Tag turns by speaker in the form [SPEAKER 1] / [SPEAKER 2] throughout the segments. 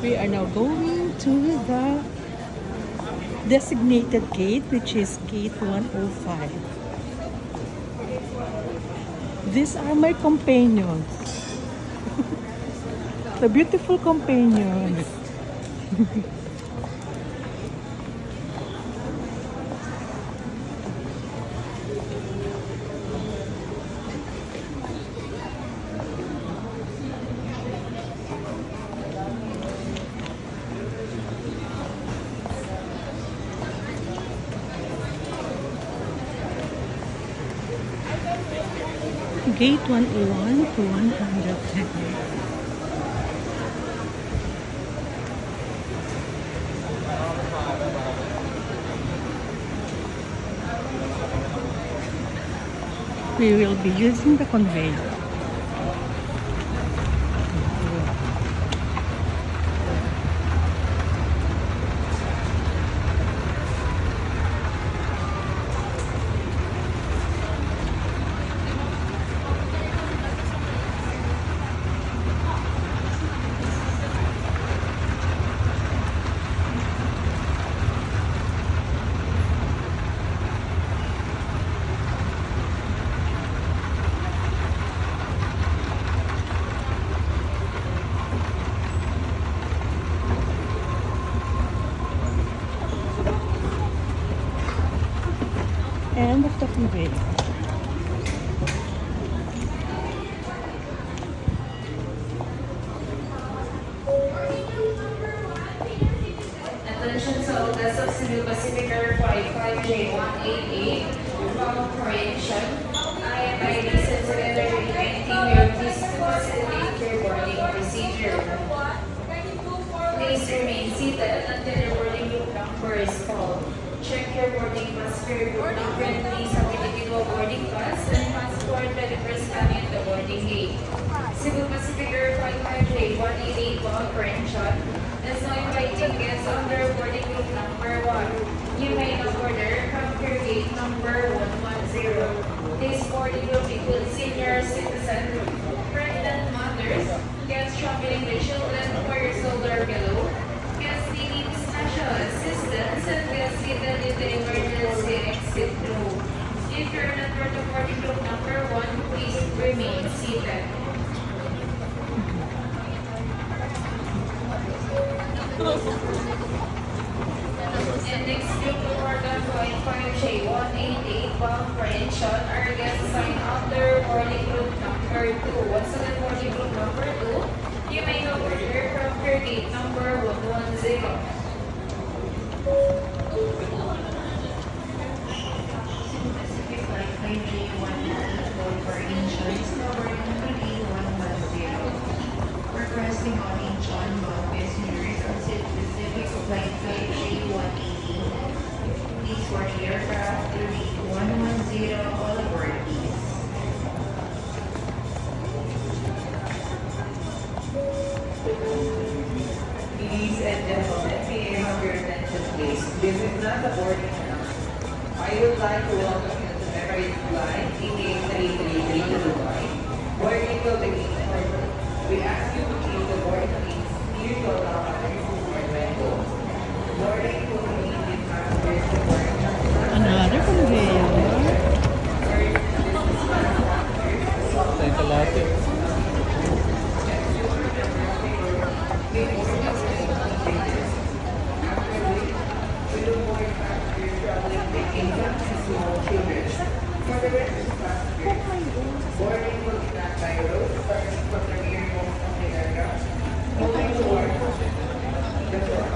[SPEAKER 1] We are now going to the designated gate, which is gate 105. These are my companions. The beautiful companions. Gate 101 to 110. We will be using the conveyor. End of the conveyor.
[SPEAKER 2] Attention sa Ogas of Cebu Pacific Air Flight 5J188 from Croatian. IMID sensitive event team will please facilitate your boarding procedure. Please remain seated until your boarding group number is called. Check your boarding pass for your boarding friend. Please have individual boarding pass and passport ready for scanning at the boarding gate. Cebu Pacific Air Flight 5J188 bound Croatian is now inviting guests under boarding group number 1. You may now order from your gate number 110. This boarding group includes senior citizens, pregnant mothers, guests traveling with children 4 years old or below, guests needing special assistance, and guests seated in the emergency exit room. If you're not part of boarding group number 1, please remain seated. And next group to board on flight 5J188 bound Croatian are guests signed under boarding group number 2. Once again, boarding group number 2, you may now order from your gate number 110. Pacific Flight 5J188 bound Croatian is now boarding number gate 110. Requesting orange on-bound passengers on Cebu Pacific Flight 5J188. Please board the aircraft to gate 110, all aboard please.
[SPEAKER 3] Ladies and gentlemen, may I have your attention please? This is not a boarding house. I would like to welcome you to Emirates Flight EA333 to Dubai. Boarding will begin shortly. We ask you to keep the boarding seats near to allow others to board when closed. Boarding will begin with passengers to board
[SPEAKER 1] Another conveyor.
[SPEAKER 3] For the rest of the passengers, boarding will be done by road starting from the rearmost of the aircraft, moving towards the floor.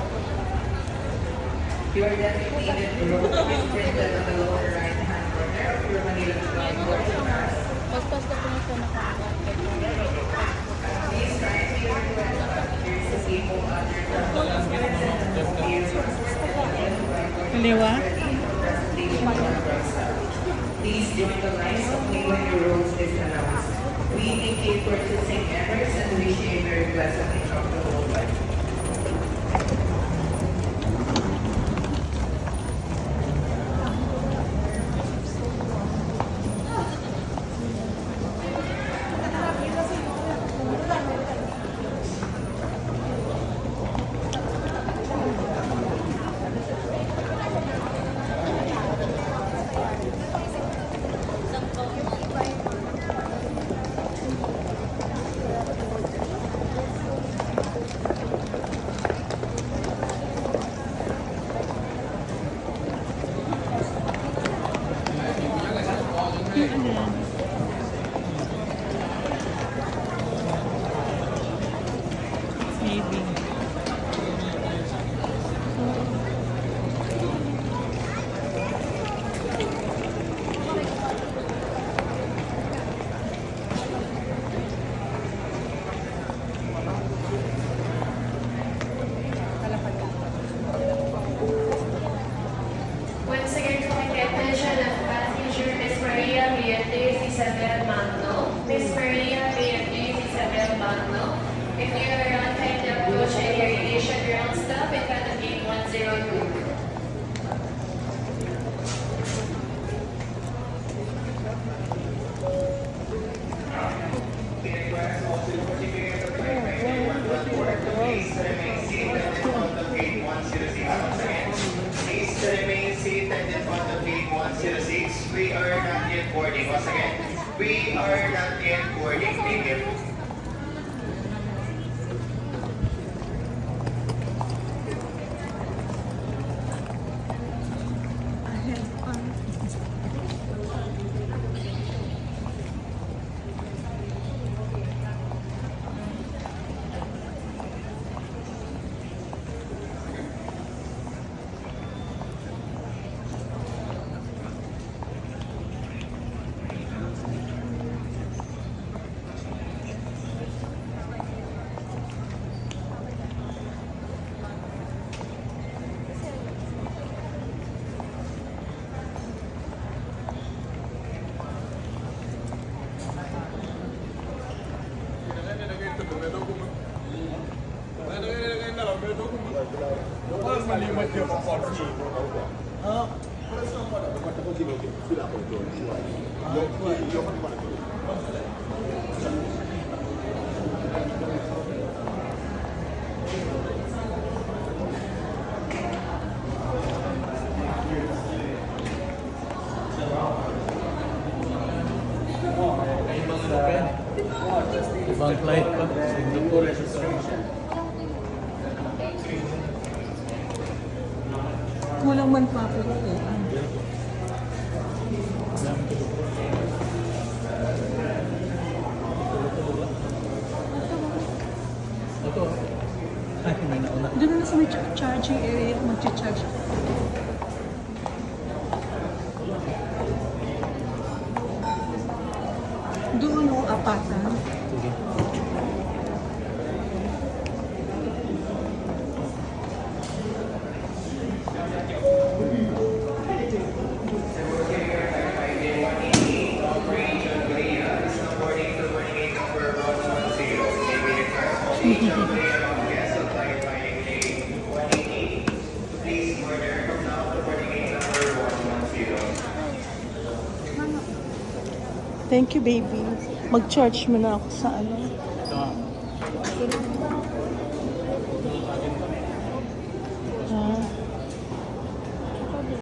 [SPEAKER 3] Your designated road is printed on the lower right-hand corner of your Manila Flight boarding pass. Please kindly request passengers to keep all other
[SPEAKER 1] Kaliwa.
[SPEAKER 3] Please join the lines only when your road is announced. We indicate purchasing errors and wish you a very pleasant and comfortable flight.
[SPEAKER 1] Ano yan? Maybe.
[SPEAKER 2] Once again, calling the attention of passenger Miss Maria Beatriz Isabel Magno. Miss Maria Beatriz Isabel Magno, if you are on time to approach at your initial ground stop in front of gate 102.
[SPEAKER 4] Please remain seated in front of gate 106. We are not yet boarding. Once again, we are not yet boarding. Thank you.
[SPEAKER 5] Ibang flight pa, Singapore registration.
[SPEAKER 1] Walang manpapaluan.
[SPEAKER 5] Ito. Ay, may nauna.
[SPEAKER 1] Doon na sa may charging area, mag-charge. Doon o apatan.
[SPEAKER 5] Sige.
[SPEAKER 4] Please order from now to boarding gate number 110.
[SPEAKER 1] Thank you, baby. Mag-charge mo na ako sa ano.